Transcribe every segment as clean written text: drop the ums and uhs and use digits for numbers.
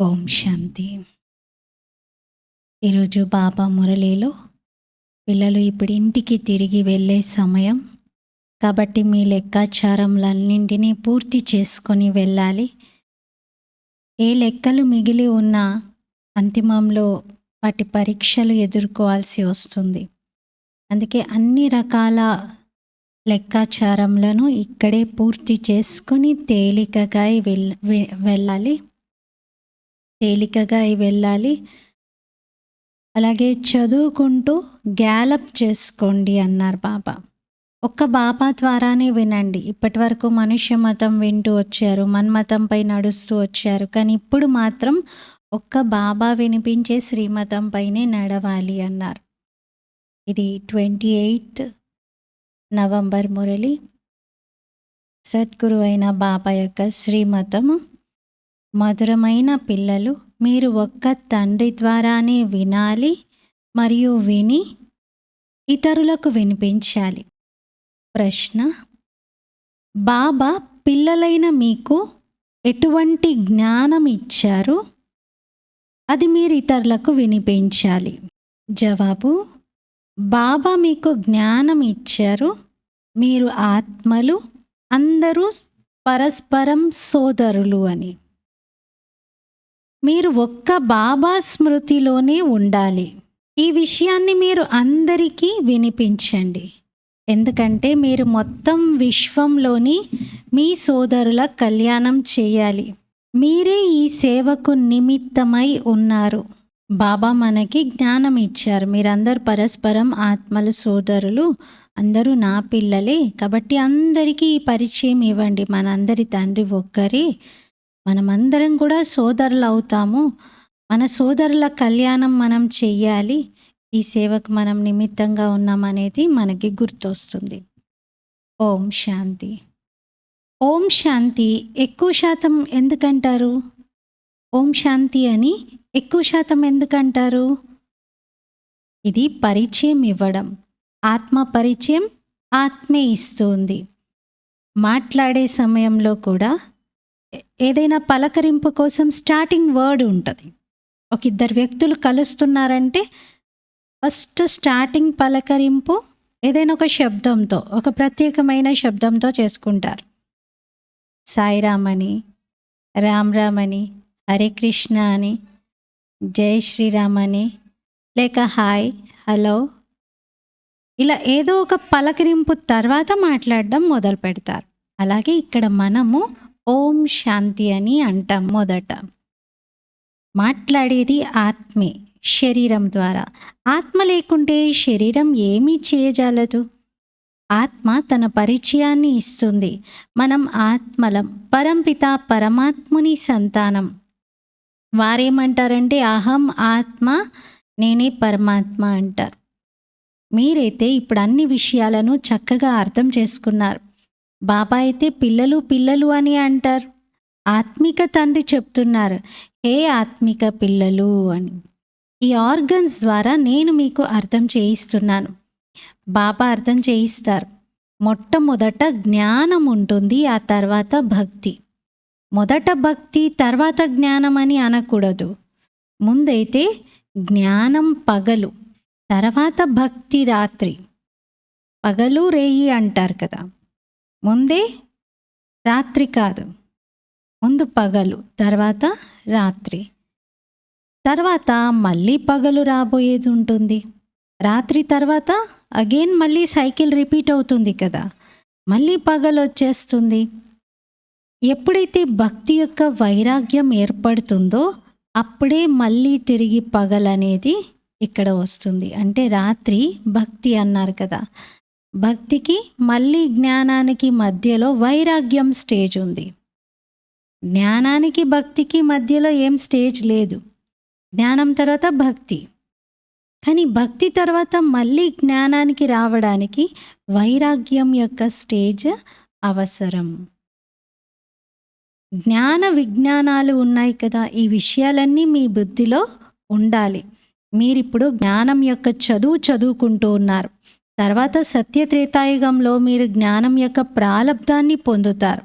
ఓం శాంతి. ఈరోజు బాబా మురళిలో పిల్లలు ఇప్పుడు ఇంటికి తిరిగి వెళ్ళే సమయం కాబట్టి మీ లెక్కాచారంలన్నింటినీ పూర్తి చేసుకొని వెళ్ళాలి. ఏ లెక్కలు మిగిలి ఉన్నా అంతిమంలో వాటి పరీక్షలు ఎదుర్కోవాల్సి వస్తుంది. అందుకే అన్ని రకాల లెక్కాచారంలను ఇక్కడే పూర్తి చేసుకొని తేలికగా వెళ్ళాలి. అలాగే చదువుకుంటూ గ్యాలప్ చేసుకోండి అన్నారు బాబా. ఒక్క బాబా ద్వారానే వినండి. ఇప్పటి వరకు మనుష్య మతం వింటూ వచ్చారు, మన్మతంపై నడుస్తూ వచ్చారు. కానీ ఇప్పుడు మాత్రం ఒక్క బాబా వినిపించే శ్రీమతంపైనే నడవాలి అన్నారు. ఇది 28 నవంబర్ మురళి. సద్గురు అయిన బాబా యొక్క శ్రీమతము. మధురమైన పిల్లలు, మీరు ఒక్క తండ్రి ద్వారానే వినాలి మరియు విని ఇతరులకు వినిపించాలి. ప్రశ్న: బాబా పిల్లలైన మీకు ఎటువంటి జ్ఞానం ఇచ్చారు? అది మీరు ఇతరులకు వినిపించాలి. జవాబు: బాబా మీకు జ్ఞానం ఇచ్చారు. మీరు ఆత్మలు, అందరూ పరస్పరం సోదరులు అని. మీరు ఒక్క బాబా స్మృతిలోనే ఉండాలి. ఈ విషయాన్ని మీరు అందరికీ వినిపించండి. ఎందుకంటే మీరు మొత్తం విశ్వంలోని మీ సోదరుల కళ్యాణం చేయాలి. మీరే ఈ సేవకు నిమిత్తమై ఉన్నారు. బాబా మనకి జ్ఞానం ఇచ్చారు. మీరందరూ పరస్పరం ఆత్మలు, సోదరులు, అందరూ నా పిల్లలే. కాబట్టి అందరికీ ఈ పరిచయం ఇవ్వండి. మనందరి తండ్రి ఒక్కరే. మనమందరం కూడా సోదరులు అవుతాము. మన సోదరుల కళ్యాణం మనం చెయ్యాలి. ఈ సేవకు మనం నిమిత్తంగా ఉన్నామనేది మనకి గుర్తొస్తుంది. ఓం శాంతి. ఓం శాంతి ఎక్కువ శాతం ఎందుకంటారు? ఓం శాంతి అని ఎక్కువ శాతం ఎందుకంటారు? ఇది పరిచయం ఇవ్వడం. ఆత్మ పరిచయం ఆత్మే ఇస్తుంది. మాట్లాడే సమయంలో కూడా ఏదైనా పలకరింపు కోసం స్టార్టింగ్ వర్డ్ ఉంటుంది. ఒక ఇద్దరు వ్యక్తులు కలుస్తున్నారంటే ఫస్ట్ స్టార్టింగ్ పలకరింపు ఏదైనా ఒక శబ్దంతో, ఒక ప్రత్యేకమైన శబ్దంతో చేసుకుంటారు. సాయిరామ్ అని, రామ్ రామ్ అని, హరే కృష్ణ అని, జై శ్రీరామ్ అని, లేక హాయ్, హలో, ఇలా ఏదో ఒక పలకరింపు తర్వాత మాట్లాడడం మొదలు పెడతారు. అలాగే ఇక్కడ మనము ఓం శాంతి అని అంటాం. మొదట మాట్లాడేది ఆత్మే, శరీరం ద్వారా. ఆత్మ లేకుంటే శరీరం ఏమీ చేయజాలదు. ఆత్మ తన పరిచయాన్ని ఇస్తుంది. మనం ఆత్మలం, పరంపిత పరమాత్ముని సంతానం. వారేమంటారంటే అహం ఆత్మ, నేనే పరమాత్మ అంటారు. మీరైతే ఇప్పుడు అన్ని విషయాలను చక్కగా అర్థం చేసుకున్నారు. బాబా అయితే పిల్లలు పిల్లలు అని అంటారు. ఆత్మిక తండ్రి చెప్తున్నారు, హే ఆత్మిక పిల్లలు అని. ఈ ఆర్గన్స్ ద్వారా నేను మీకు అర్థం చేయిస్తున్నాను. బాబా అర్థం చేయిస్తారు. మొట్టమొదట జ్ఞానం ఉంటుంది, ఆ తర్వాత భక్తి. మొదట భక్తి తర్వాత జ్ఞానం అని అనకూడదు. ముందైతే జ్ఞానం పగలు, తర్వాత భక్తి రాత్రి. పగలు రేయి అంటారు కదా. ముందే రాత్రి కాదు, ముందు పగలు, తర్వాత రాత్రి, తర్వాత మళ్ళీ పగలు రాబోయేది ఉంటుంది. రాత్రి తర్వాత అగైన్ మళ్ళీ సైకిల్ రిపీట్ అవుతుంది కదా, మళ్ళీ పగలు వచ్చేస్తుంది. ఎప్పుడైతే భక్తి యొక్క వైరాగ్యం ఏర్పడుతుందో అప్పుడే మళ్ళీ తిరిగి పగలనేది ఇక్కడ వస్తుంది. అంటే రాత్రి భక్తి అన్నారు కదా. భక్తికి మళ్ళీ జ్ఞానానికి మధ్యలో వైరాగ్యం స్టేజ్ ఉంది. జ్ఞానానికి భక్తికి మధ్యలో ఏం స్టేజ్ లేదు. జ్ఞానం తర్వాత భక్తి. కానీ భక్తి తర్వాత మళ్ళీ జ్ఞానానికి రావడానికి వైరాగ్యం యొక్క స్టేజ్ అవసరం. జ్ఞాన విజ్ఞానాలు ఉన్నాయి కదా, ఈ విషయాలన్నీ మీ బుద్ధిలో ఉండాలి. మీరిప్పుడు జ్ఞానం యొక్క చదువుకుంటూ ఉన్నారు. తర్వాత సత్యత్రేతాయుగంలో మీరు జ్ఞానం యొక్క ప్రాలబ్ధాన్ని పొందుతారు.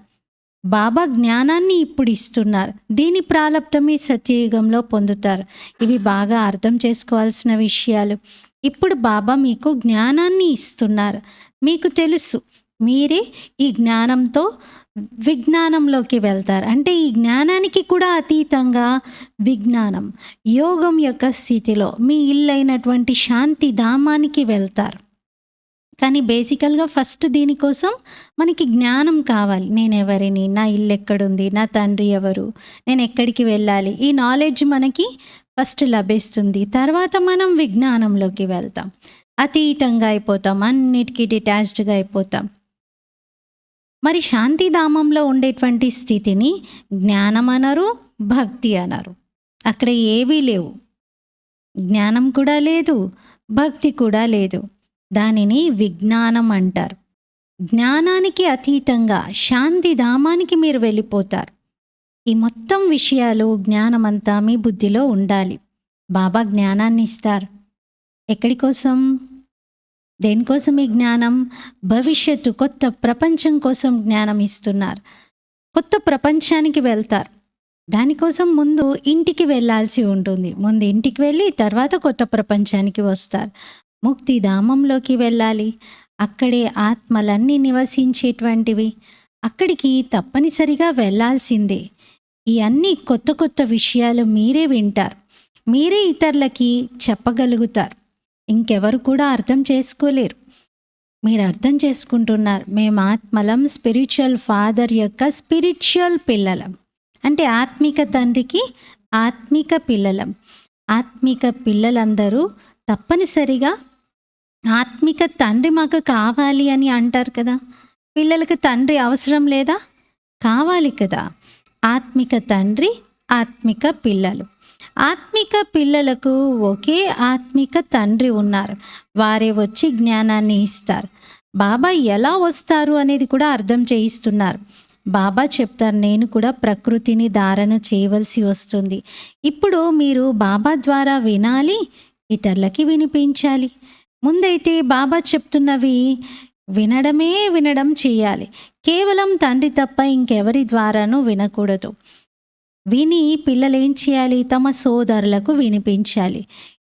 బాబా జ్ఞానాన్ని ఇప్పుడు ఇస్తున్నారు. దీని ప్రాలబ్ధమే సత్యయుగంలో పొందుతారు. ఇవి బాగా అర్థం చేసుకోవాల్సిన విషయాలు. ఇప్పుడు బాబా మీకు జ్ఞానాన్ని ఇస్తున్నారు. మీకు తెలుసు మీరే ఈ జ్ఞానంతో విజ్ఞానంలోకి వెళ్తారు. అంటే ఈ జ్ఞానానికి కూడా అతీతంగా విజ్ఞానం, యోగం యొక్క స్థితిలో మీ ఇల్లైనటువంటి శాంతి ధామానికి వెళ్తారు. కానీ బేసికల్గా ఫస్ట్ దీనికోసం మనకి జ్ఞానం కావాలి. నేనెవరిని, నా ఇల్లు ఎక్కడుంది, నా తండ్రి ఎవరు, నేను ఎక్కడికి వెళ్ళాలి, ఈ నాలెడ్జ్ మనకి ఫస్ట్ లభిస్తుంది. తర్వాత మనం విజ్ఞానంలోకి వెళ్తాం, అతీతంగా అయిపోతాం, అన్నిటికీ డిటాచ్డ్గా అయిపోతాం. మరి శాంతిధామంలో ఉండేటువంటి స్థితిని జ్ఞానం అనరు, భక్తి అనరు. అక్కడ ఏవీ లేవు, జ్ఞానం కూడా లేదు, భక్తి కూడా లేదు. దానిని విజ్ఞానం అంటారు. జ్ఞానానికి అతీతంగా శాంతిధామానికి మీరు వెళ్ళిపోతారు. ఈ మొత్తం విషయాలు జ్ఞానమంతా మీ బుద్ధిలో ఉండాలి. బాబా జ్ఞానాన్ని ఇస్తారు. ఎక్కడి కోసం? దేనికోసం ఈ జ్ఞానం? భవిష్యత్తు కొత్త ప్రపంచం కోసం జ్ఞానం ఇస్తున్నారు. కొత్త ప్రపంచానికి వెళ్తారు. దానికోసం ముందు ఇంటికి వెళ్ళాల్సి ఉంటుంది. ముందు ఇంటికి వెళ్ళి తర్వాత కొత్త ప్రపంచానికి వస్తారు. ముక్తిధామంలోకి వెళ్ళాలి. అక్కడే ఆత్మలన్నీ నివసించేటువంటివి. అక్కడికి తప్పనిసరిగా వెళ్ళాల్సిందే. ఈ అన్ని కొత్త కొత్త విషయాలు మీరే వింటారు, మీరే ఇతరులకి చెప్పగలుగుతారు. ఇంకెవరు కూడా అర్థం చేసుకోలేరు. మీరు అర్థం చేసుకుంటున్నారు. మేము ఆత్మలం, స్పిరిచువల్ ఫాదర్ యొక్క స్పిరిచువల్ పిల్లలం. అంటే ఆత్మిక తండ్రికి ఆత్మిక పిల్లలం. ఆత్మిక పిల్లలందరూ తప్పనిసరిగా ఆత్మిక తండ్రి మాకు కావాలి అని అంటారు కదా. పిల్లలకు తండ్రి అవసరం లేదా? కావాలి కదా. ఆత్మిక తండ్రి, ఆత్మిక పిల్లలు. ఆత్మిక పిల్లలకు ఒకే ఆత్మిక తండ్రి ఉన్నారు. వారే వచ్చి జ్ఞానాన్ని ఇస్తారు. బాబా ఎలా వస్తారు అనేది కూడా అర్థం చేయిస్తున్నారు. బాబా చెప్తారు, నేను కూడా ప్రకృతిని ధారణ చేయవలసి వస్తుంది. ఇప్పుడు మీరు బాబా ద్వారా వినాలి, ఇతరులకి వినిపించాలి. ముందైతే బాబా చెప్తున్నవి వినడం చేయాలి. కేవలం తండ్రి తప్ప ఇంకెవరి ద్వారానూ వినకూడదు. విని పిల్లలు ఏం చేయాలి? తమ సోదరులకు వినిపించాలి.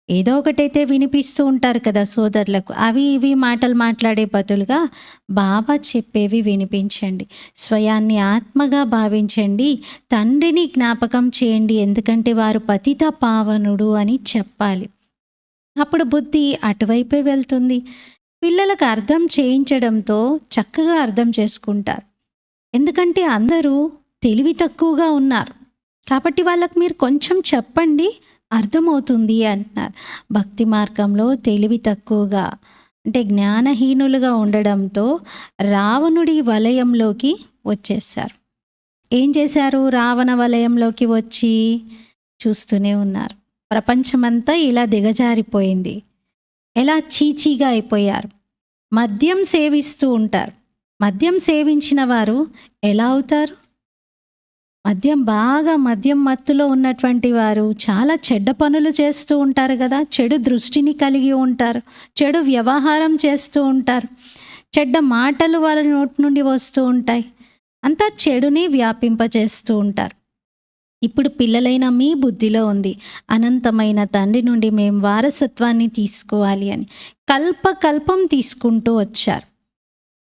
ఏదో ఒకటైతే వినిపిస్తూ ఉంటారు కదా సోదరులకు. అవి ఇవి మాటలు మాట్లాడే బదులుగా బాబా చెప్పేవి వినిపించండి. స్వయాన్ని ఆత్మగా భావించండి. తండ్రిని జ్ఞాపకం చేయండి, ఎందుకంటే వారు పతిత పావనుడు అని చెప్పాలి. అప్పుడు బుద్ధి అటువైపే వెళ్తుంది. పిల్లలకు అర్థం చేయించడంతో చక్కగా అర్థం చేసుకుంటారు. ఎందుకంటే అందరూ తెలివి తక్కువగా ఉన్నారు కాబట్టి వాళ్ళకు మీరు కొంచెం చెప్పండి, అర్థమవుతుంది అంటున్నారు. భక్తి మార్గంలో తెలివి తక్కువగా అంటే జ్ఞానహీనులుగా ఉండడంతో రావణుడి వలయంలోకి వచ్చేసారు. ఏం చేశారు? రావణ వలయంలోకి వచ్చి చూస్తూనే ఉన్నారు. ప్రపంచమంతా ఇలా దిగజారిపోయింది. ఎలా చీచీగా అయిపోయారు. మద్యం సేవిస్తూ ఉంటారు. మద్యం సేవించిన వారు ఎలా అవుతారు? మద్యం మత్తులో ఉన్నటువంటి వారు చాలా చెడ్డ పనులు చేస్తూ ఉంటారు కదా. చెడు దృష్టిని కలిగి ఉంటారు, చెడు వ్యవహారం చేస్తూ ఉంటారు, చెడ్డ మాటలు వాళ్ళ నోటి నుండి వస్తూ ఉంటాయి. అంతా చెడుని వ్యాపింపచేస్తూ ఉంటారు. ఇప్పుడు పిల్లలైన మీ బుద్ధిలో ఉంది, అనంతమైన తండ్రి నుండి మేము వారసత్వాన్ని తీసుకోవాలి అని. కల్పకల్పం తీసుకుంటూ వచ్చారు.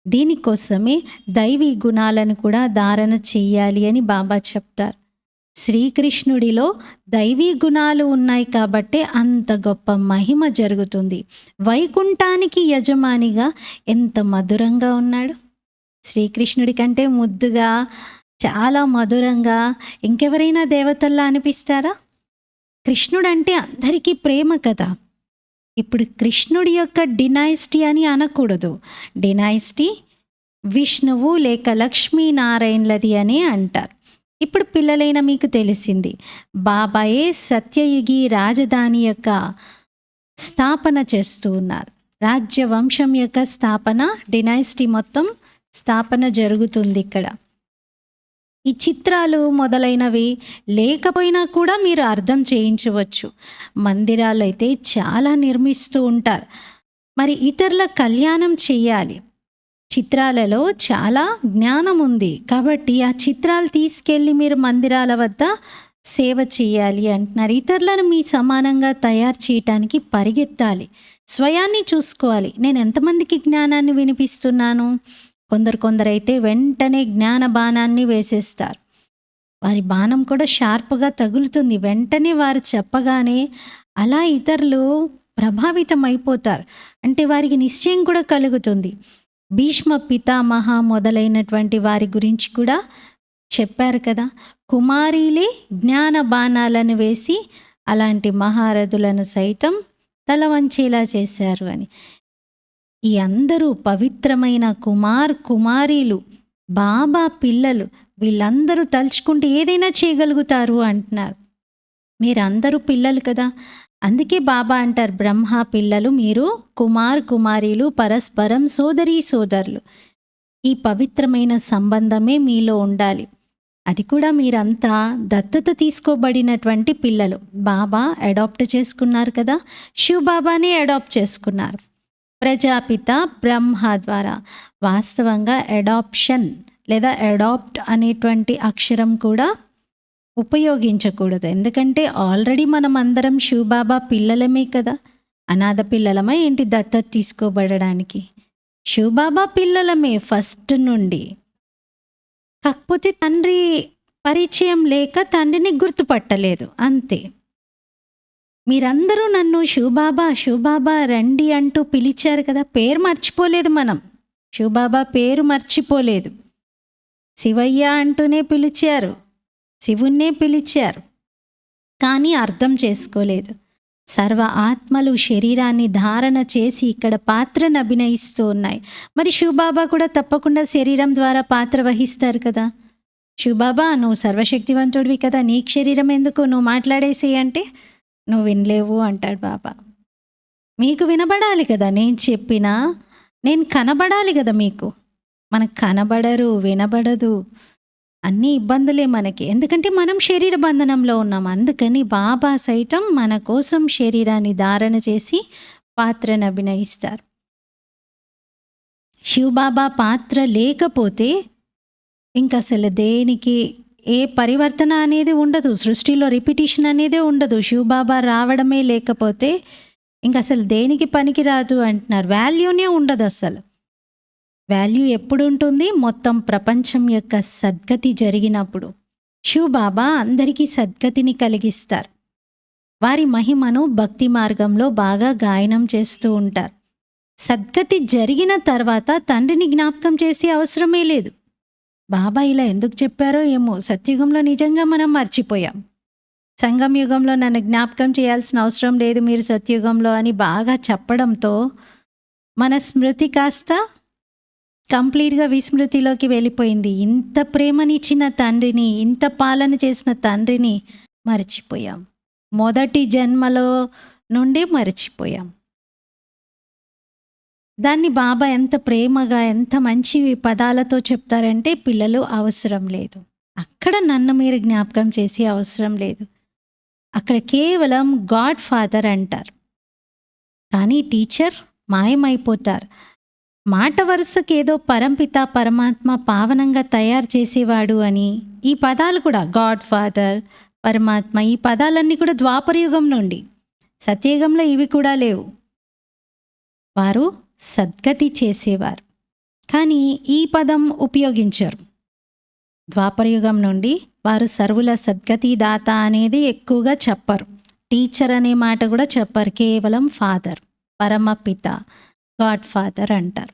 దీనికోసమే దైవీ గుణాలను కూడా ధారణ చెయ్యాలి అని బాబా చెప్తారు. శ్రీకృష్ణుడిలో దైవీ గుణాలు ఉన్నాయి కాబట్టే అంత గొప్ప మహిమ జరుగుతుంది. వైకుంఠానికి యజమానిగా ఎంత మధురంగా ఉన్నాడు. శ్రీకృష్ణుడి కంటే ముద్దుగా, చాలా మధురంగా ఇంకెవరైనా దేవతల్లా అనిపిస్తారా? కృష్ణుడు అంటే అందరికీ ప్రేమ కదా. ఇప్పుడు కృష్ణుడి యొక్క డినైస్టీ అని అనకూడదు. డినైస్టీ విష్ణువు లేక లక్ష్మీనారాయణలది అని అంటారు. ఇప్పుడు పిల్లలైన మీకు తెలిసింది, బాబాయే సత్యయుగి రాజధాని యొక్క స్థాపన చేస్తూ ఉన్నారు. రాజ్యవంశం యొక్క స్థాపన, డినైస్టీ మొత్తం స్థాపన జరుగుతుంది ఇక్కడ. ఈ చిత్రాలు మొదలైనవి లేకపోయినా కూడా మీరు అర్థం చేయించవచ్చు. మందిరాలు అయితే చాలా నిర్మిస్తూ ఉంటారు. మరి ఇతరుల కళ్యాణం చేయాలి. చిత్రాలలో చాలా జ్ఞానం ఉంది. కాబట్టి ఆ చిత్రాలు తీసుకెళ్ళి మీరు మందిరాల వద్ద సేవ చేయాలి అంటున్నారు. ఇతరులను మీ సమానంగా తయారు చేయటానికి పరిగెత్తాలి. స్వయాన్ని చూసుకోవాలి. నేను ఎంతమందికి జ్ఞానాన్ని వినిపిస్తున్నాను? కొందరైతే వెంటనే జ్ఞాన బాణాన్ని వేసేస్తారు. వారి బాణం కూడా షార్ప్‌గా తగులుతుంది. వెంటనే వారు చెప్పగానే అలా ఇతరులు ప్రభావితం అయిపోతారు. అంటే వారికి నిశ్చయం కూడా కలుగుతుంది. భీష్మ పితామహ మొదలైనటువంటి వారి గురించి కూడా చెప్పారు కదా! కుమారీలే జ్ఞాన బాణాలను వేసి అలాంటి మహారథులను సైతం తల వంచేలా చేశారు అని. ఈ అందరూ పవిత్రమైన కుమారీలు, బాబా పిల్లలు, వీళ్ళందరూ తలుచుకుంటే ఏదైనా చేయగలుగుతారు అంటున్నారు. మీరందరూ పిల్లలు కదా! అందుకే బాబా అంటారు, బ్రహ్మ పిల్లలు మీరు, కుమారీలు పరస్పరం సోదరులు. ఈ పవిత్రమైన సంబంధమే మీలో ఉండాలి. అది కూడా మీరంతా దత్తత తీసుకోబడినటువంటి పిల్లలు. బాబా అడాప్ట్ చేసుకున్నారు కదా! శివ్ బాబాని అడాప్ట్ చేసుకున్నారు. ప్రజాపిత బ్రహ్మ ద్వారా. వాస్తవంగా అడాప్షన్ లేదా అడాప్ట్ అనేటువంటి అక్షరం కూడా ఉపయోగించకూడదు. ఎందుకంటే ఆల్రెడీ మనం అందరం శివబాబా పిల్లలమే కదా! అనాథ పిల్లలమా ఏంటి దత్తత తీసుకోబడడానికి? శివబాబా పిల్లలమే ఫస్ట్ నుండి. కాకపోతే తండ్రి పరిచయం లేక తండ్రిని గుర్తుపట్టలేదు అంతే. మీరందరూ నన్ను శివబాబా రండి అంటూ పిలిచారు కదా! పేరు మర్చిపోలేదు మనం. శివబాబా పేరు మర్చిపోలేదు. శివయ్య అంటూనే పిలిచారు, శివున్నే పిలిచారు. కానీ అర్థం చేసుకోలేదు. సర్వ ఆత్మలు శరీరాన్ని ధారణ చేసి ఇక్కడ పాత్రను అభినయిస్తూ ఉన్నాయి. మరి శివబాబా కూడా తప్పకుండా శరీరం ద్వారా పాత్ర వహిస్తారు కదా! శివబాబా నువ్వు సర్వశక్తివంతుడివి కదా, నీకు శరీరం ఎందుకు, నువ్వు మాట్లాడేసేయి అంటే నువ్వు వినలేవు అంటాడు బాబా. మీకు వినబడాలి కదా నేను చెప్పినా, నేను కనబడాలి కదా మీకు. మనకు కనబడరు, వినబడదు, అన్ని ఇబ్బందులే మనకి. ఎందుకంటే మనం శరీర బంధనంలో ఉన్నాం. అందుకని బాబా సైతం మన కోసం శరీరాన్ని ధారణ చేసి పాత్రను అభినయిస్తారు. శివబాబా పాత్ర లేకపోతే ఇంకా అసలు దేనికి ఏ పరివర్తన అనేది ఉండదు. సృష్టిలో రిపిటిషన్ అనేదే ఉండదు. శివబాబా రావడమే లేకపోతే ఇంక అసలు దేనికి పనికి రాదు అంటున్నారు. వాల్యూనే ఉండదు అసలు. వాల్యూ ఎప్పుడు ఉంటుంది? మొత్తం ప్రపంచం యొక్క సద్గతి జరిగినప్పుడు. శివబాబా అందరికీ సద్గతిని కలిగిస్తారు. వారి మహిమను భక్తి మార్గంలో బాగా గాయనం చేస్తూ ఉంటారు. సద్గతి జరిగిన తర్వాత తండ్రిని జ్ఞాపకం చేసే అవసరమే లేదు. బాబా ఇలా ఎందుకు చెప్పారో ఏమో, సత్యుగంలో నిజంగా మనం మర్చిపోయాం. సంగం యుగంలో నన్ను జ్ఞాపకం చేయాల్సిన అవసరం లేదు మీరు సత్యుగంలో అని బాగా చెప్పడంతో మన స్మృతి కాస్త కంప్లీట్గా విస్మృతిలోకి వెళ్ళిపోయింది. ఇంత ప్రేమనిచ్చిన తండ్రిని, ఇంత పాలన చేసిన తండ్రిని మర్చిపోయాం. మొదటి జన్మలో నుండి మర్చిపోయాం. దాన్ని బాబా ఎంత ప్రేమగా, ఎంత మంచి పదాలతో చెప్తారంటే, పిల్లలు అవసరం లేదు, అక్కడ నన్ను మీరు జ్ఞాపకం చేసే అవసరం లేదు, అక్కడ కేవలం గాడ్ ఫాదర్ అంటారు. కానీ టీచర్ మాయమైపోతారు. మాట వరుసకేదో పరంపిత పరమాత్మ పావనంగా తయారు చేసేవాడు అని ఈ పదాలు కూడా, గాడ్ ఫాదర్, పరమాత్మ, ఈ పదాలన్నీ కూడా ద్వాపరయుగం నుండి. సత్యయుగంలో ఇవి కూడా లేవు. వారు సద్గతి చేసేవారు, కానీ ఈ పదం ఉపయోగించరు. ద్వాపరయుగం నుండి వారు సర్వుల సద్గతి దాత అనేది ఎక్కువగా చెప్పరు. టీచర్ అనే మాట కూడా చెప్పరు. కేవలం ఫాదర్, పరమపిత, గాడ్ ఫాదర్ అంటారు.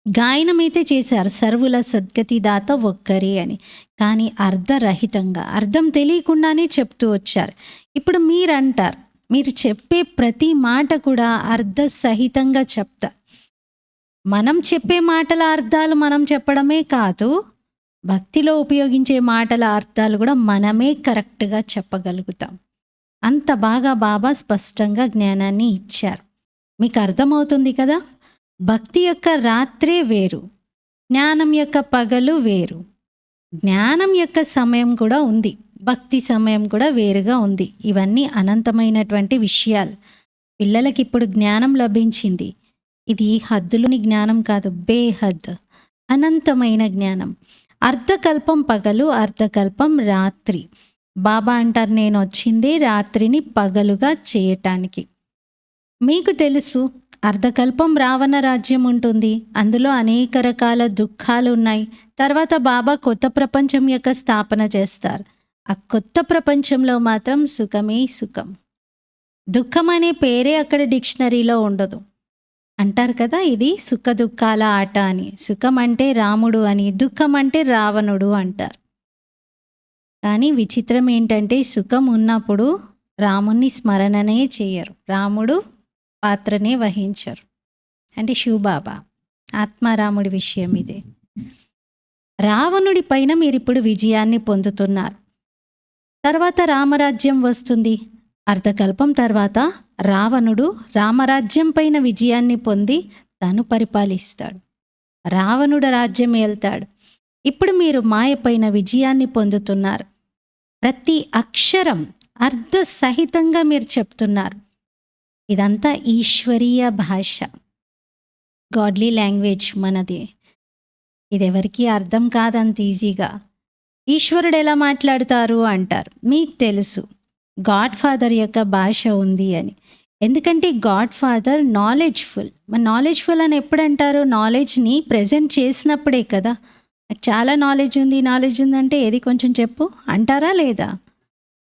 గాయనమైతే చేశారు సర్వుల సద్గతి దాత ఒక్కరే అని, కానీ అర్ధరహితంగా, అర్థం తెలియకుండానే చెప్తూ వచ్చారు. ఇప్పుడు మీరంటారు, మీరు చెప్పే ప్రతి మాట కూడా అర్థసహితంగా చెప్తా. మనం చెప్పే మాటల అర్థాలు మనం చెప్పడమే కాదు, భక్తిలో ఉపయోగించే మాటల అర్థాలు కూడా మనమే కరెక్ట్గా చెప్పగలుగుతాం. అంత బాగా బాబా స్పష్టంగా జ్ఞానాన్ని ఇచ్చారు. మీకు అర్థమవుతుంది కదా? భక్తి యొక్క రాత్రే వేరు, జ్ఞానం యొక్క పగలు వేరు. జ్ఞానం యొక్క సమయం కూడా ఉంది, భక్తి సమయం కూడా వేరుగా ఉంది. ఇవన్నీ అనంతమైనటువంటి విషయాలు. పిల్లలకి ఇప్పుడు జ్ఞానం లభించింది, ఇది హద్దులోని జ్ఞానం కాదు, బేహద్ అనంతమైన జ్ఞానం. అర్ధకల్పం పగలు, అర్ధకల్పం రాత్రి. బాబా అంటారు, నేను వచ్చింది రాత్రిని పగలుగా చేయటానికి. మీకు తెలుసు, అర్ధకల్పం రావణ రాజ్యం ఉంటుంది, అందులో అనేక రకాల దుఃఖాలు ఉన్నాయి. తర్వాత బాబా కొత్త ప్రపంచం యొక్క స్థాపన చేస్తారు. ఆ కొత్త ప్రపంచంలో మాత్రం సుఖమే సుఖం. దుఃఖం అనే పేరే అక్కడ డిక్షనరీలో ఉండదు. అంటారు కదా, ఇది సుఖ దుఃఖాల ఆట అని. సుఖం అంటే రాముడు అని, దుఃఖం అంటే రావణుడు అంటారు. కానీ విచిత్రం ఏంటంటే, సుఖం ఉన్నప్పుడు రాముణ్ణి స్మరణనే చేయరు, రాముడు పాత్రనే వహించరు. అంటే శివబాబా ఆత్మారాముడి విషయం ఇదే. రావణుడి పైన మీరు ఇప్పుడు విజయాన్ని పొందుతున్నారు. తర్వాత రామరాజ్యం వస్తుంది. అర్ధకల్పం తర్వాత రావణుడు రామరాజ్యం పైన విజయాన్ని పొంది తను పరిపాలిస్తాడు. రావణుడు రాజ్యం ఏల్తాడు. ఇప్పుడు మీరు మాయ పైన విజయాన్ని పొందుతున్నారు. ప్రతి అక్షరం అర్థ సహితంగా మీరు చెప్తున్నారు. ఇదంతా ఈశ్వరీయ భాష, గాడ్లీ లాంగ్వేజ్ మనది. ఇది ఎవరికీ అర్థం కాదంత ఈజీగా. ఈశ్వరుడు ఎలా మాట్లాడుతారు అంటారు. మీకు తెలుసు గాడ్ ఫాదర్ యొక్క భాష ఉంది అని. ఎందుకంటే గాడ్ ఫాదర్ నాలెడ్జ్ఫుల్. మన నాలెడ్జ్ఫుల్ అని ఎప్పుడు అంటారు? నాలెడ్జ్ని ప్రజెంట్ చేసినప్పుడే కదా. నాకు చాలా నాలెడ్జ్ ఉందంటే ఏది కొంచెం చెప్పు అంటారా లేదా?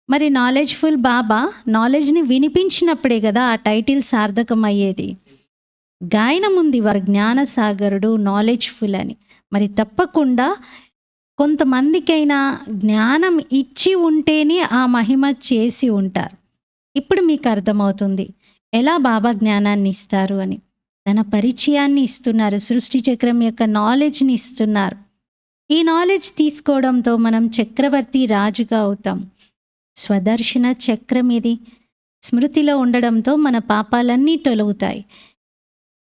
మరి నాలెడ్జ్ఫుల్ బాబా నాలెడ్జ్ని వినిపించినప్పుడే కదా ఆ టైటిల్ సార్థకం అయ్యేది. గాయనం ఉంది, వారు జ్ఞానసాగరుడు, నాలెడ్జ్ఫుల్ అని. మరి తప్పకుండా కొంతమందికైనా జ్ఞానం ఇచ్చి ఉంటేనే ఆ మహిమ చేసి ఉంటారు. ఇప్పుడు మీకు అర్థమవుతుంది ఎలా బాబా జ్ఞానాన్ని ఇస్తారు అని. తన పరిచయాన్ని ఇస్తున్నారు, సృష్టి చక్రం యొక్క నాలెడ్జ్ని ఇస్తున్నారు. ఈ నాలెడ్జ్ తీసుకోవడంతో మనం చక్రవర్తి రాజుగా అవుతాం. స్వదర్శన చక్రం ఇది. స్మృతిలో ఉండడంతో మన పాపాలన్నీ తొలగుతాయి.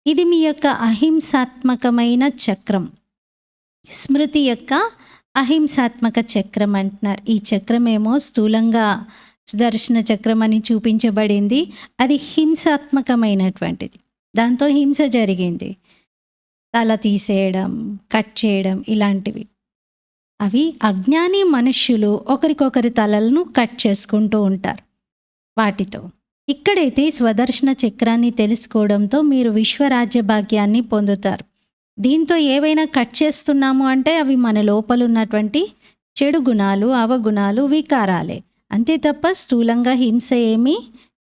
ఇది మీ యొక్క అహింసాత్మకమైన చక్రం, స్మృతి యొక్క అహింసాత్మక చక్రం అంటున్నారు. ఈ చక్రం ఏమో స్థూలంగా సుదర్శన చక్రం అని చూపించబడింది. అది హింసాత్మకమైనటువంటిది, దాంతో హింస జరిగింది. తల తీసేయడం, కట్ చేయడం ఇలాంటివి. అవి అజ్ఞాని మనుష్యులు ఒకరికొకరి తలలను కట్ చేసుకుంటూ ఉంటారు వాటితో. ఇక్కడైతే స్వదర్శన చక్రాన్ని తెలుసుకోవడంతో మీరు విశ్వరాజ్య భాగ్యాన్ని పొందుతారు. దీంతో ఏవైనా కట్ చేస్తున్నాము అంటే అవి మన లోపల ఉన్నటువంటి చెడు గుణాలు, అవగుణాలు, వికారాలే. అంతే తప్ప స్థూలంగా హింస ఏమీ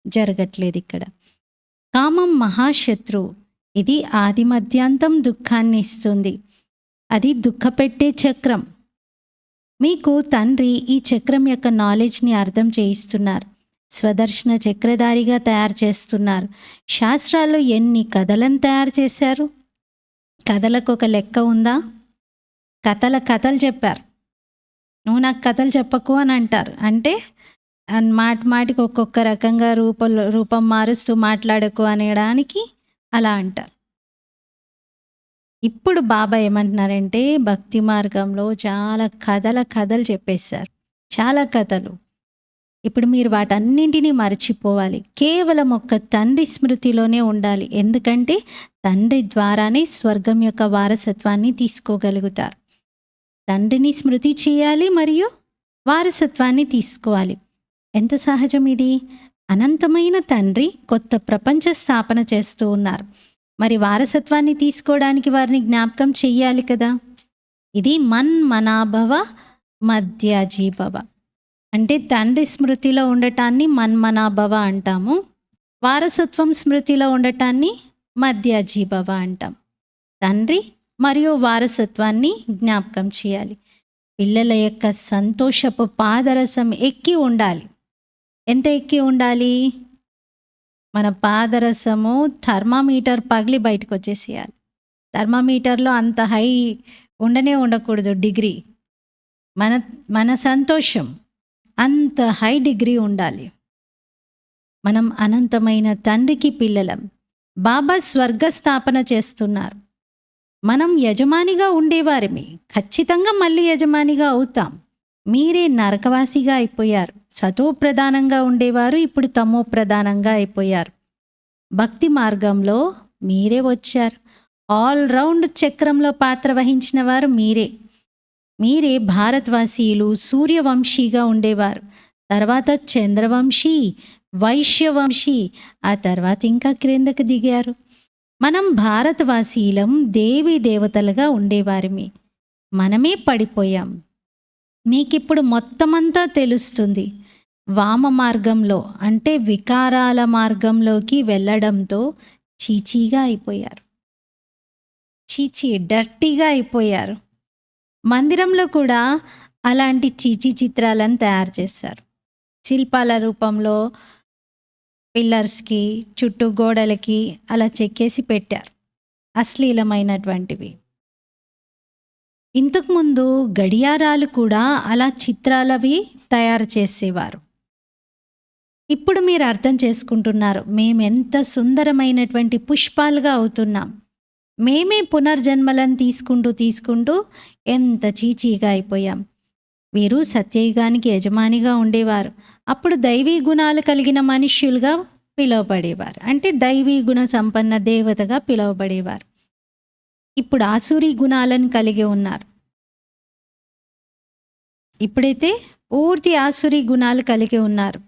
జరగట్లేదు ఇక్కడ. కామం మహాశత్రువు. ఇది ఆది మధ్యాంతం దుఃఖాన్ని ఇస్తుంది. అది దుఃఖపెట్టే చక్రం. మీకు తండ్రి ఈ చక్రం యొక్క నాలెడ్జ్ని అర్థం చేయిస్తున్నారు. స్వదర్శన చక్రధారిగా తయారు చేస్తున్నారు. శాస్త్రాల్లో ఎన్ని కథలను తయారు చేశారు. కథలకు ఒక లెక్క ఉందా? కథలు చెప్పారు. నువ్వు నాకు కథలు చెప్పకు అని అంటారు. అంటే మాటికి ఒక్కొక్క రకంగా రూపం మారుస్తూ మాట్లాడకు అనేడానికి అలా అంటారు. ఇప్పుడు బాబా ఏమంటున్నారంటే భక్తి మార్గంలో చాలా కథలు చెప్పేశారు, చాలా కథలు. ఇప్పుడు మీరు వాటన్నింటినీ మర్చిపోవాలి. కేవలం ఒక్క తండ్రి స్మృతిలోనే ఉండాలి. ఎందుకంటే తండ్రి ద్వారానే స్వర్గం యొక్క వారసత్వాన్ని తీసుకోగలుగుతారు. తండ్రిని స్మృతి చేయాలి మరియు వారసత్వాన్ని తీసుకోవాలి. ఎంత సహజం ఇది. అనంతమైన తండ్రి కొత్త ప్రపంచ స్థాపన చేస్తూ ఉన్నారు. మరి వారసత్వాన్ని తీసుకోవడానికి వారిని జ్ఞాపకం చెయ్యాలి కదా. ఇది మన్మనాభవ మధ్యాజీభవ. అంటే తండ్రి స్మృతిలో ఉండటాన్ని మన్మనాభవ అంటాము, వారసత్వం స్మృతిలో ఉండటాన్ని మధ్యాజీభవ అంటాం. తండ్రి మరియు వారసత్వాన్ని జ్ఞాపకం చేయాలి. పిల్లల యొక్క సంతోషపు పాదరసం ఎక్కి ఉండాలి. ఎంత ఎక్కి ఉండాలి? మన పాదరసము థర్మామీటర్ పగిలి బయటకు వచ్చేసేయాలి. థర్మామీటర్లో అంత హై ఉండకూడదు డిగ్రీ. మన సంతోషం అంత హై డిగ్రీ ఉండాలి. మనం అనంతమైన తండ్రికి పిల్లలం. బాబా స్వర్గస్థాపన చేస్తున్నారు. మనం యజమానిగా ఉండేవారిమి, ఖచ్చితంగా మళ్ళీ యజమానిగా అవుతాం. మీరే నరకవాసిగా అయిపోయారు. సతో ప్రధానంగా ఉండేవారు ఇప్పుడు తమో ప్రధానంగా అయిపోయారు. భక్తి మార్గంలో మీరే వచ్చారు. ఆల్ రౌండ్ చక్రంలో పాత్ర వహించిన వారు మీరే. మీరే భారతవాసీయులు సూర్యవంశీగా ఉండేవారు. తర్వాత చంద్రవంశీ, వైశ్యవంశీ, ఆ తర్వాత ఇంకా క్రిందకి దిగారు. మనం భారతవాసీయులం దేవీ దేవతలుగా ఉండేవారిమి. మనమే పడిపోయాం. మీకిప్పుడు మొత్తమంతా తెలుస్తుంది. వామ మార్గంలో అంటే వికారాల మార్గంలోకి వెళ్ళడంతో చీచీగా అయిపోయారు. చీచీ డర్టీగా అయిపోయారు. మందిరంలో కూడా అలాంటి చీచీ చిత్రాలను తయారు చేశారు. శిల్పాల రూపంలో పిల్లర్స్‌కి, చుట్టూ గోడలకి అలా చెక్కేసి పెట్టారు. అశ్లీలమైనటువంటివి. ఇంతకుముందు గడియారాలు కూడా అలా చిత్రాలవి తయారు చేసేవారు. ఇప్పుడు మీరు అర్థం చేసుకుంటున్నారు. మేమెంత సుందరమైనటువంటి పుష్పాలుగా అవుతున్నాం. మేమే పునర్జన్మలను తీసుకుంటూ ఎంత చీచీగా అయిపోయాం. వీరు సత్యయుగానికి యజమానిగా ఉండేవారు. అప్పుడు దైవీ గుణాలు కలిగిన మనుష్యులుగా పిలువబడేవారు. అంటే దైవీ గుణ సంపన్న దేవతగా పిలువబడేవారు. ఇప్పుడు ఆసురీ గుణాలను కలిగి ఉన్నారు. ఇప్పుడైతే పూర్తి ఆసురీ గుణాలు కలిగి ఉన్నారు.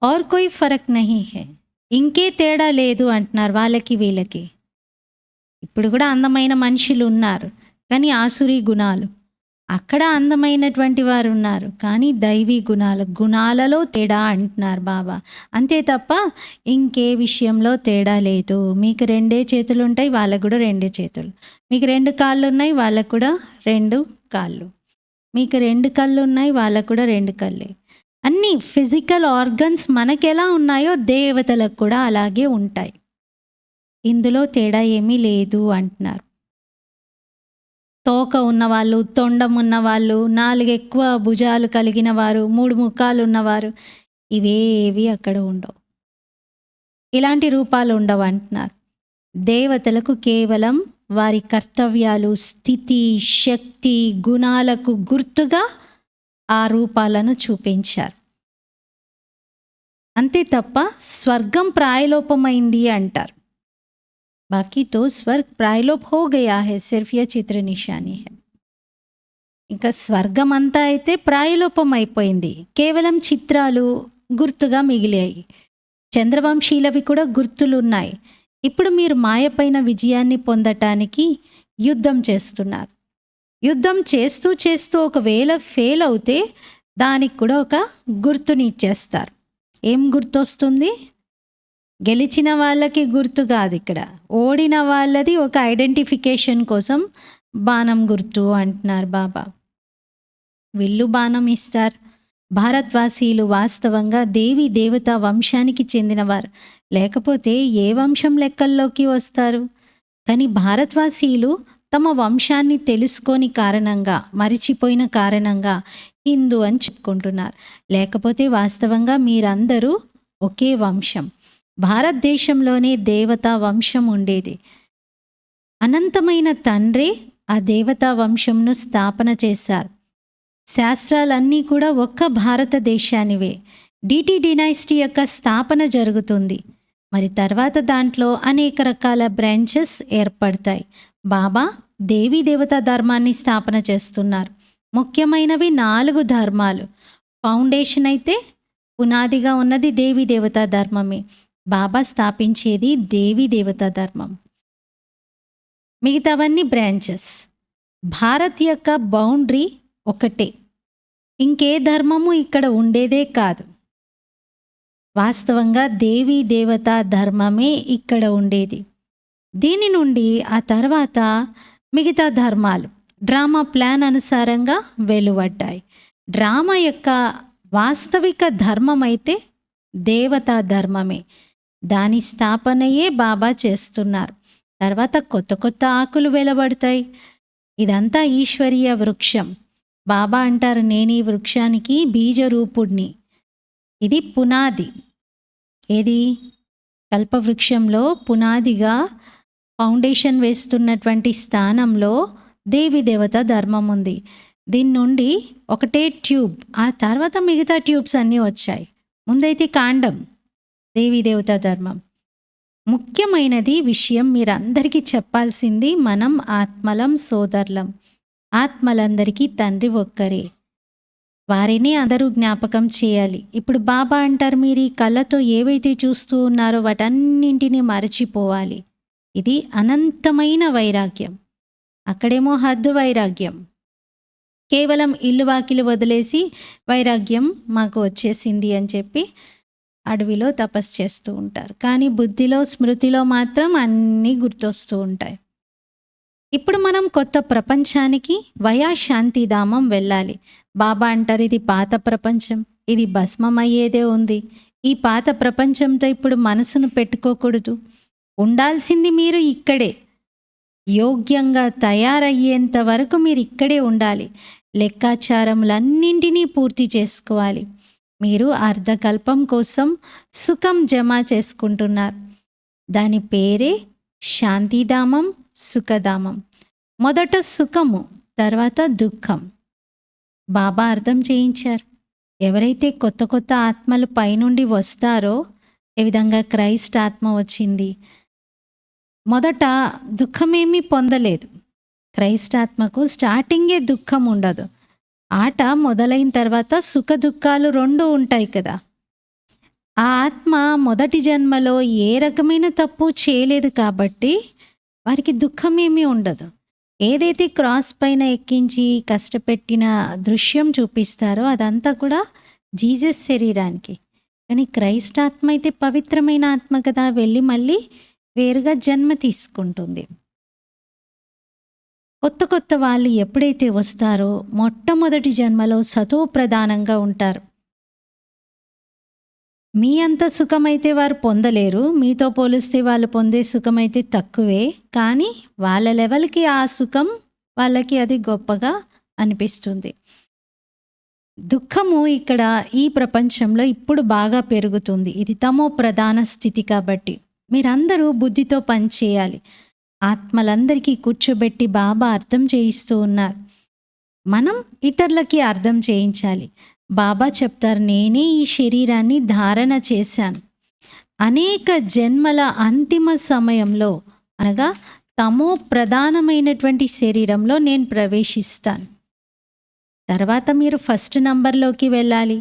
ఔర్ కోయి ఫరక్ నహీ హై. ఇంకే తేడా లేదు అంటున్నారు వాళ్ళకి వీళ్ళకి. ఇప్పుడు కూడా అందమైన మనుషులు ఉన్నారు. కానీ ఆసురీ గుణాలు. అక్కడ అందమైనటువంటి వారు ఉన్నారు. కానీ దైవీ గుణాలలో తేడా అంటున్నారు బాబా. అంతే తప్ప ఇంకే విషయంలో తేడా లేదు. మీకు 2 చేతులు ఉంటాయి, వాళ్ళకు కూడా 2 చేతులు. మీకు 2 కాళ్ళు ఉన్నాయి, వాళ్ళకు కూడా 2 కాళ్ళు. మీకు 2 కళ్ళు ఉన్నాయి, వాళ్ళకు కూడా 2 కళ్ళే. అన్ని ఫిజికల్ ఆర్గన్స్ మనకెలా ఉన్నాయో దేవతలకు కూడా అలాగే ఉంటాయి. ఇందులో తేడా ఏమీ లేదు అంటున్నారు. తోక ఉన్నవాళ్ళు, తొండం ఉన్నవాళ్ళు, 4 ఎక్కువ భుజాలు కలిగిన వారు, 3 ముఖాలు ఉన్నవారు, ఇవేవి అక్కడ ఉండవు. ఇలాంటి రూపాలు ఉండవు అంటున్నారు. దేవతలకు కేవలం వారి కర్తవ్యాలు, స్థితి, శక్తి, గుణాలకు గుర్తుగా ఆ రూపాలను చూపించారు. అంతే తప్ప స్వర్గం ప్రాయలోపమైంది అంటారు. बाकी तो स्वर्ग प्रायलोप हो गया है, सिर्फ यह चित्र निशानी है. ఇంకా స్వర్గం అంతా అయితే ప్రాయలోపం అయిపోయింది. కేవలం చిత్రాలు గుర్తుగా మిగిలాయి. చంద్రవంశీలవి కూడా గుర్తులు ఉన్నాయి. ఇప్పుడు మీరు మాయపైన విజయాన్ని పొందటానికి యుద్ధం చేస్తున్నారు. యుద్ధం చేస్తూ ఒకవేళ ఫెయిల్ అవుతే దానికి కూడా ఒక గుర్తుని ఇచ్చేస్తారు. ఏం గుర్తొస్తుంది? గెలిచిన వాళ్ళకి గుర్తు కాదు, ఇక్కడ ఓడిన వాళ్ళది ఒక ఐడెంటిఫికేషన్ కోసం బాణం గుర్తు అంటున్నారు బాబా. విల్లు బాణం ఇస్తారు. భారతవాసీలు వాస్తవంగా దేవీ దేవతా వంశానికి చెందినవారు. లేకపోతే ఏ వంశం లెక్కల్లోకి వస్తారు? కానీ భారతవాసీలు తమ వంశాన్ని తెలుసుకోని కారణంగా, మరిచిపోయిన కారణంగా హిందూ అని చెప్పుకుంటున్నారు. లేకపోతే వాస్తవంగా మీరందరూ ఒకే వంశం. భారతదేశంలోనే దేవతా వంశం ఉండేది. అనంతమైన తండ్రి ఆ దేవతా వంశంను స్థాపన చేశారు. శాస్త్రాలన్నీ కూడా ఒక్క భారతదేశానివే. డిటి డైనాసిటీ యొక్క స్థాపన జరుగుతుంది. మరి తర్వాత దాంట్లో అనేక రకాల బ్రాంచెస్ ఏర్పడతాయి. బాబా దేవీ దేవతా ధర్మాన్ని స్థాపన చేస్తున్నారు. ముఖ్యమైనవి 4 ధర్మాలు. ఫౌండేషన్ అయితే పునాదిగా ఉన్నది దేవీ దేవతా ధర్మమే. బాబా స్థాపించేది దేవీ దేవతా ధర్మం. మిగతావన్నీ బ్రాంచెస్. భారత్ యొక్క బౌండరీ ఒకటే. ఇంకే ధర్మము ఇక్కడ ఉండేదే కాదు. వాస్తవంగా దేవీ దేవతా ధర్మమే ఇక్కడ ఉండేది. దీని నుండి ఆ తర్వాత మిగతా ధర్మాలు డ్రామా ప్లాన్ అనుసారంగా వెలువడ్డాయి. డ్రామా యొక్క వాస్తవిక ధర్మం అయితే దేవతా ధర్మమే. దాని స్థాపనయే బాబా చేస్తున్నారు. తర్వాత కొత్త ఆకులు వెలువడతాయి. ఇదంతా ఈశ్వరీయ వృక్షం. బాబా అంటారు, నేను ఈ వృక్షానికి బీజరూపుడిని. ఇది పునాది. ఏది? కల్పవృక్షంలో పునాదిగా ఫౌండేషన్ వేస్తున్నటువంటి స్థానంలో దేవీ దేవత ధర్మం ఉంది. దీని నుండి ఒకటే ట్యూబ్, ఆ తర్వాత మిగతా ట్యూబ్స్ అన్నీ వచ్చాయి. ముందైతే కాండం దేవీ దేవతా ధర్మం. ముఖ్యమైనది విషయం మీరందరికీ చెప్పాల్సింది, మనం ఆత్మలం సోదరులం. ఆత్మలందరికీ తండ్రి ఒక్కరే. వారిని అందరూ జ్ఞాపకం చేయాలి. ఇప్పుడు బాబా అంటారు, మీరు ఈ కళ్ళతో ఏవైతే చూస్తూ ఉన్నారో వాటన్నింటినీ మరచిపోవాలి. ఇది అనంతమైన వైరాగ్యం. అక్కడేమో హద్దు వైరాగ్యం. కేవలం ఇల్లు వాకిలు వదిలేసి వైరాగ్యం మాకు వచ్చేసింది అని చెప్పి అడవిలో తపస్సు చేస్తూ ఉంటారు. కానీ బుద్ధిలో స్మృతిలో మాత్రం అన్నీ గుర్తొస్తూ ఉంటాయి. ఇప్పుడు మనం కొత్త ప్రపంచానికి వయా శాంతిధామం వెళ్ళాలి. బాబా అంటారు, ఇది పాత ప్రపంచం, ఇది భస్మమయ్యేదే ఉంది. ఈ పాత ప్రపంచంతో ఇప్పుడు మనసును పెట్టుకోకూడదు. ఉండాల్సింది మీరు ఇక్కడే. యోగ్యంగా తయారయ్యేంత వరకు మీరు ఇక్కడే ఉండాలి. లెక్కాచారములన్నింటినీ పూర్తి చేసుకోవాలి. మీరు అర్ధకల్పం కోసం సుఖం జమ చేసుకుంటున్నారు. దాని పేరే శాంతిధామం, సుఖధామం. మొదట సుఖము, తర్వాత దుఃఖం. బాబా అర్థం చేయించారు. ఎవరైతే కొత్త కొత్త ఆత్మలు పైనుండి వస్తారో, ఏ విధంగా క్రైస్ట్ ఆత్మ వచ్చింది, మొదట దుఃఖమేమీ పొందలేదు. క్రైస్ట్ ఆత్మకు స్టార్టింగే దుఃఖం ఉండదు. ఆట మొదలైన తర్వాత సుఖ దుఃఖాలు రెండు ఉంటాయి కదా. ఆ ఆత్మ మొదటి జన్మలో ఏ రకమైన తప్పు చేయలేదు కాబట్టి వారికి దుఃఖమేమీ ఉండదు. ఏదైతే క్రాస్ పైన ఎక్కించి కష్టపెట్టిన దృశ్యం చూపిస్తారో అదంతా కూడా జీసస్ శరీరానికి. కానీ క్రైస్ట్ ఆత్మ అయితే పవిత్రమైన ఆత్మ కదా, వెళ్ళి మళ్ళీ వేరుగా జన్మ తీసుకుంటుంది. కొత్త కొత్త వాళ్ళు ఎప్పుడైతే వస్తారో మొట్టమొదటి జన్మలో సతో ప్రధానంగా ఉంటారు. మీ అంత సుఖమైతే వారు పొందలేరు. మీతో పోలిస్తే వాళ్ళు పొందే సుఖమైతే తక్కువే. కానీ వాళ్ళ లెవెల్కి ఆ సుఖం వాళ్ళకి అది గొప్పగా అనిపిస్తుంది. దుఃఖము ఇక్కడ ఈ ప్రపంచంలో ఇప్పుడు బాగా పెరుగుతుంది. ఇది తమో ప్రధాన స్థితి కాబట్టి మీరందరూ బుద్ధితో పనిచేయాలి. ఆత్మలందరికీ కూర్చోబెట్టి బాబా అర్థం చేయిస్తూ ఉన్నారు. మనం ఇతరులకి అర్థం చేయించాలి. బాబా చెప్తారు, నేనే ఈ శరీరాన్ని ధారణ చేశాను. అనేక జన్మల అంతిమ సమయంలో, అనగా తమో ప్రధానమైనటువంటి శరీరంలో నేను ప్రవేశిస్తాను. తర్వాత మీరు ఫస్ట్ నంబర్లోకి వెళ్ళాలి.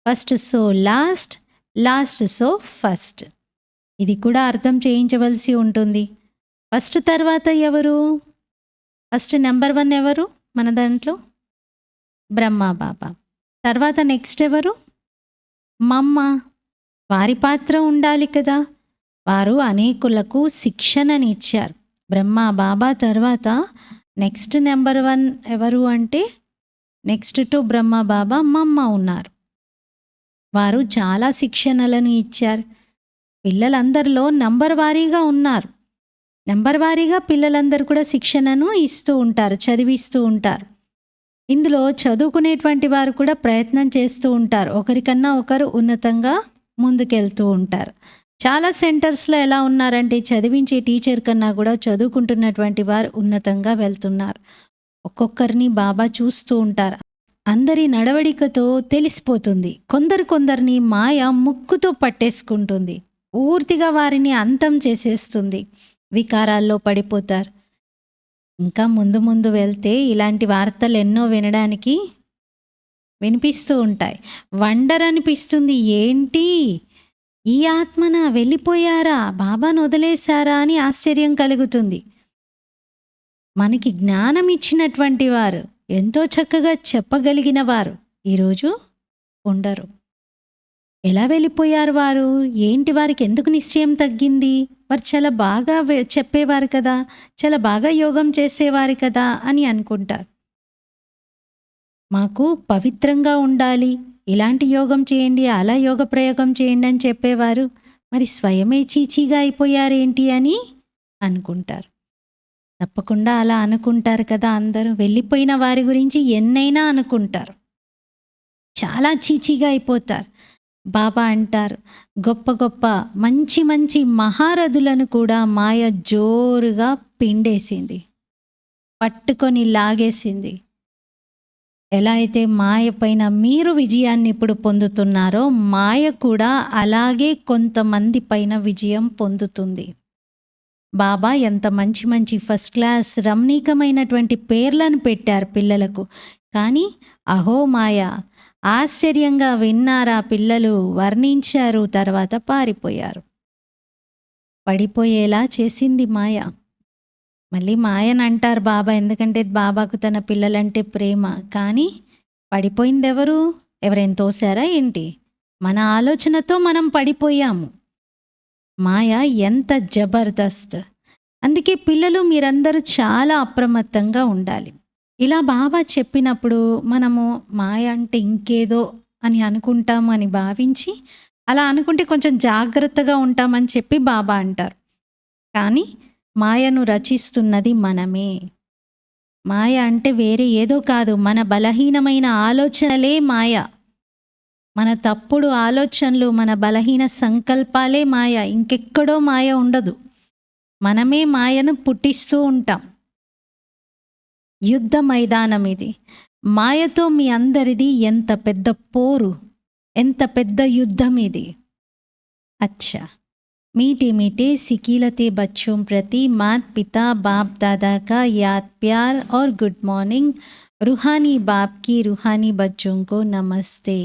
First so last, last so first. ఇది కూడా అర్థం చేయించవలసి ఉంటుంది. ఫస్ట్ తర్వాత ఎవరు? ఫస్ట్ నెంబర్ 1 ఎవరు మన దాంట్లో? బ్రహ్మా బాబా. తర్వాత నెక్స్ట్ ఎవరు? మమ్మ. వారి పాత్ర ఉండాలి కదా. వారు అనేకులకు శిక్షణని ఇచ్చారు. బ్రహ్మా బాబా తర్వాత నెక్స్ట్ నెంబర్ 1 ఎవరు అంటే, నెక్స్ట్ టు బ్రహ్మా బాబా మమ్మ ఉన్నారు. వారు చాలా శిక్షణలను ఇచ్చారు. పిల్లలందరిలో నంబర్ వారీగా ఉన్నారు. నంబర్ వారీగా పిల్లలందరూ కూడా శిక్షణను ఇస్తూ ఉంటారు, చదివిస్తూ ఉంటారు. ఇందులో చదువుకునేటువంటి వారు కూడా ప్రయత్నం చేస్తూ ఉంటారు. ఒకరికన్నా ఒకరు ఉన్నతంగా ముందుకెళ్తూ ఉంటారు. చాలా సెంటర్స్లో ఎలా ఉన్నారంటే చదివించే టీచర్ కన్నా కూడా చదువుకుంటున్నటువంటి వారు ఉన్నతంగా వెళ్తున్నారు. ఒక్కొక్కరిని బాబా చూస్తూ ఉంటారు. అందరి నడవడికతో తెలిసిపోతుంది. కొందరిని మాయ ముక్కుతో పట్టేసుకుంటుంది. పూర్తిగా వారిని అంతం చేసేస్తుంది. వికారాల్లో పడిపోతారు. ఇంకా ముందు ముందు వెళ్తే ఇలాంటి వార్తలు ఎన్నో వినడానికి వినిపిస్తూ ఉంటాయి. వండర్ అనిపిస్తుంది. ఏంటి, ఈ ఆత్మన వెళ్ళిపోయారా, బాబాను వదిలేశారా అని ఆశ్చర్యం కలుగుతుంది. మనకి జ్ఞానం ఇచ్చినటువంటి వారు, ఎంతో చక్కగా చెప్పగలిగిన వారు ఈరోజు ఉండరు. ఎలా వెళ్ళిపోయారు వారు? ఏంటి, వారికి ఎందుకు నిశ్చయం తగ్గింది? వారు చాలా బాగా చెప్పేవారు కదా, చాలా బాగా యోగం చేసేవారు కదా అని అనుకుంటారు. మాకు పవిత్రంగా ఉండాలి, ఇలాంటి యోగం చేయండి, అలా యోగ ప్రయోగం చేయండి అని చెప్పేవారు. మరి స్వయమే చీచీగా అయిపోయారేంటి అని అనుకుంటారు. తప్పకుండా అలా అనుకుంటారు కదా. అందరూ వెళ్ళిపోయిన వారి గురించి ఎన్నైనా అనుకుంటారు. చాలా చీచీగా అయిపోతారు. బాబా అంటారు, గొప్ప గొప్ప మంచి మంచి మహారథులను కూడా మాయ జోరుగా పిండేసింది, పట్టుకొని లాగేసింది. ఎలా అయితే మాయ పైన మీరు విజయాన్ని ఇప్పుడు పొందుతున్నారో, మాయ కూడా అలాగే కొంతమంది పైన విజయం పొందుతుంది. బాబా ఎంత మంచి మంచి ఫస్ట్ క్లాస్ రమణీకమైనటువంటి పేర్లను పెట్టారు పిల్లలకు. కానీ అహో మాయ! ఆశ్చర్యంగా విన్నారా పిల్లలు, వర్ణించారు, తర్వాత పారిపోయారు. పడిపోయేలా చేసింది మాయ. మళ్ళీ మాయనంటారు బాబా, ఎందుకంటే బాబాకు తన పిల్లలంటే ప్రేమ. కానీ పడిపోయిందెవరు? ఎవరైనా తోసారా ఏంటి? మన ఆలోచనతో మనం పడిపోయాము. మాయ ఎంత జబర్దస్త్! అందుకే పిల్లలు మీరందరూ చాలా అప్రమత్తంగా ఉండాలి. ఇలా బాబా చెప్పినప్పుడు మనము మాయ అంటే ఇంకేదో అని అనుకుంటాము అని భావించి, అలా అనుకుంటే కొంచెం జాగ్రత్తగా ఉంటామని చెప్పి బాబా అంటారు. కానీ మాయను రచిస్తున్నది మనమే. మాయ అంటే వేరే ఏదో కాదు, మన బలహీనమైన ఆలోచనలే మాయ. మన తప్పుడు ఆలోచనలు, మన బలహీన సంకల్పాలే మాయ. ఇంకెక్కడో మాయ ఉండదు. మనమే మాయను పుట్టిస్తూ ఉంటాం. యుద్ధ మైదానం ఇది. మాయతో మీ అందరిది ఎంత పెద్ద పోరు, ఎంత పెద్ద యుద్ధం ఇది. అచ్చా, मीठे मीठे सिकीलते बच्चों प्रति मात पिता बाप दादा का याद प्यार और गुड मॉर्निंग। रूहानी बाप की रूहानी बच्चों को नमस्ते।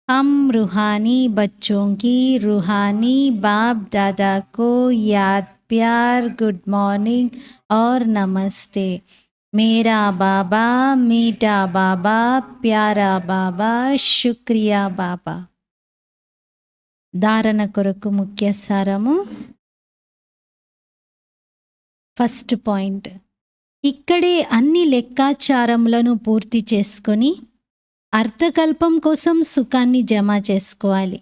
हम रूहानी बच्चों की रूहानी बाप दादा को याद प्यार गुड मॉर्निंग और नमस्ते। मेरा बाबा मीठा बाबा प्यारा बाबा शुक्रिया बाबा। ధారణ కొరకు ముఖ్య సారము. ఫస్ట్ పాయింట్, ఇక్కడే అన్ని లెక్కాచారములను పూర్తి చేసుకొని అర్థకల్పం కోసం సుఖాన్ని జమ చేసుకోవాలి.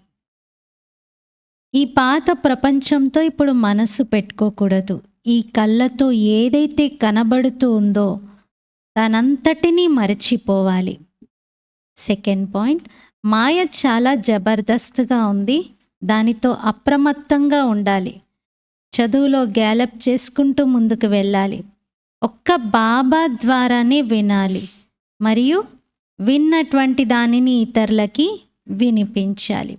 ఈ పాత ప్రపంచంతో ఇప్పుడు మనసు పెట్టుకోకూడదు. ఈ కళ్ళతో ఏదైతే కనబడుతూ ఉందో దానంతటినీ మరచిపోవాలి. సెకండ్ పాయింట్, మాయ చాలా జబర్దస్త్గా ఉంది, దానితో అప్రమత్తంగా ఉండాలి. చదువులో గ్యాలప్ చేసుకుంటూ ముందుకు వెళ్ళాలి. ఒక్క బాబా ద్వారానే వినాలి మరియు విన్నటువంటి దానిని ఇతరులకి వినిపించాలి.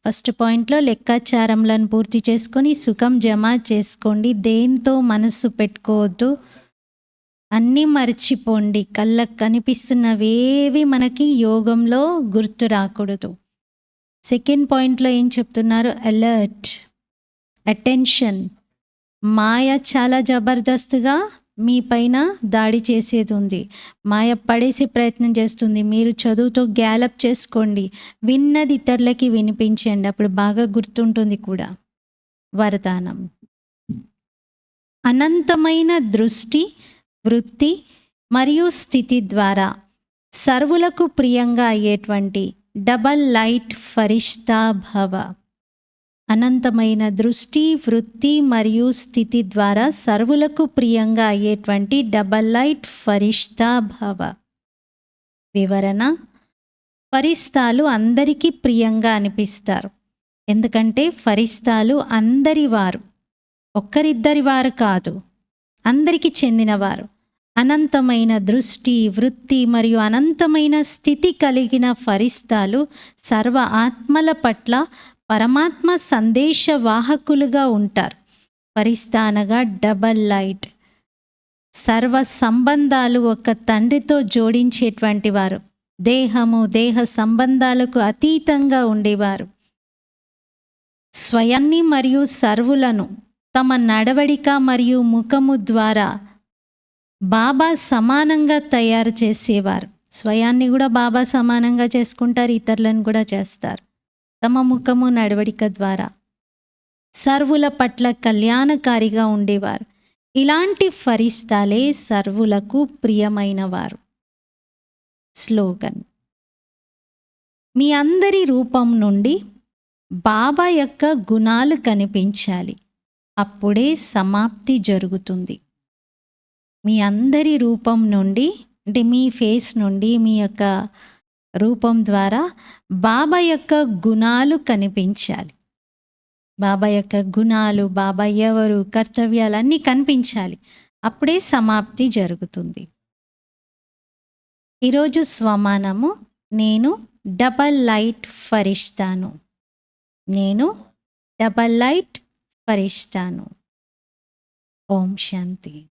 ఫస్ట్ పాయింట్లో లెక్కాచారంలను పూర్తి చేసుకొని సుఖం జమ చేసుకోండి. దేంతో మనసు పెట్టుకోవద్దు, అన్నీ మర్చిపోండి. కళ్ళకు కనిపిస్తున్నవేవి మనకి యోగంలో గుర్తు రాకూడదు. సెకండ్ పాయింట్లో ఏం చెప్తున్నారు? Alert, attention. మాయ చాలా జబర్దస్త్గా మీ పైన దాడి చేసేది ఉంది. మాయ పడేసే ప్రయత్నం చేస్తుంది. మీరు చదువుతో గ్యాలప్ చేసుకోండి, విన్నది ఇతరులకి వినిపించండి, అప్పుడు బాగా గుర్తుంటుంది కూడా. వరదానం, అనంతమైన దృష్టి, వృత్తి మరియు స్థితి ద్వారా సర్వులకు ప్రియంగా అయ్యేటువంటి డబల్ లైట్ ఫరిష్తా భవ. అనంతమైన దృష్టి, వృత్తి మరియు స్థితి ద్వారా సర్వులకు ప్రియంగా అయ్యేటువంటి డబల్ లైట్ ఫరిష్తా భవ. వివరణ, ఫరిస్తాలు అందరికీ ప్రియంగా అనిపిస్తారు. ఎందుకంటే ఫరిస్తాలు అందరి వారు, ఒక్కరిద్దరి వారు కాదు, అందరికీ చెందినవారు. అనంతమైన దృష్టి, వృత్తి మరియు అనంతమైన స్థితి కలిగిన ఫరిస్తాలు సర్వ ఆత్మల పట్ల పరమాత్మ సందేశ వాహకులుగా ఉంటారు. ఫరిస్తా అనగా డబల్ లైట్. సర్వ సంబంధాలు ఒక తండ్రితో జోడించేటువంటి వారు, దేహము దేహ సంబంధాలకు అతీతంగా ఉండేవారు. స్వయాన్ని మరియు సర్వులను తమ నడవడిక మరియు ముఖము ద్వారా బాబా సమానంగా తయారు చేసేవారు. స్వయాన్ని కూడా బాబా సమానంగా చేసుకుంటారు, ఇతరులను కూడా చేస్తారు తమ ముఖము నడవడిక ద్వారా. సర్వుల పట్ల కళ్యాణకారిగా ఉండేవారు. ఇలాంటి ఫరిస్తాలే సర్వులకు ప్రియమైనవారు. స్లోగన్, మీ అందరి రూపం నుండి బాబా యొక్క గుణాలు కనిపించాలి, అప్పుడే సమాప్తి జరుగుతుంది. మీ అందరి రూపం నుండి, అంటే మీ ఫేస్ నుండి, మీ యొక్క రూపం ద్వారా బాబా యొక్క గుణాలు కనిపించాలి. బాబా యొక్క గుణాలు, బాబా ఎవరు, కర్తవ్యాలు అన్నీ కనిపించాలి, అప్పుడే సమాప్తి జరుగుతుంది. ఈరోజు స్వమానము నేను డబల్ లైట్ ఫరిస్తాను. నేను డబల్ లైట్ ఫరిస్తాను. ఓం శాంతి.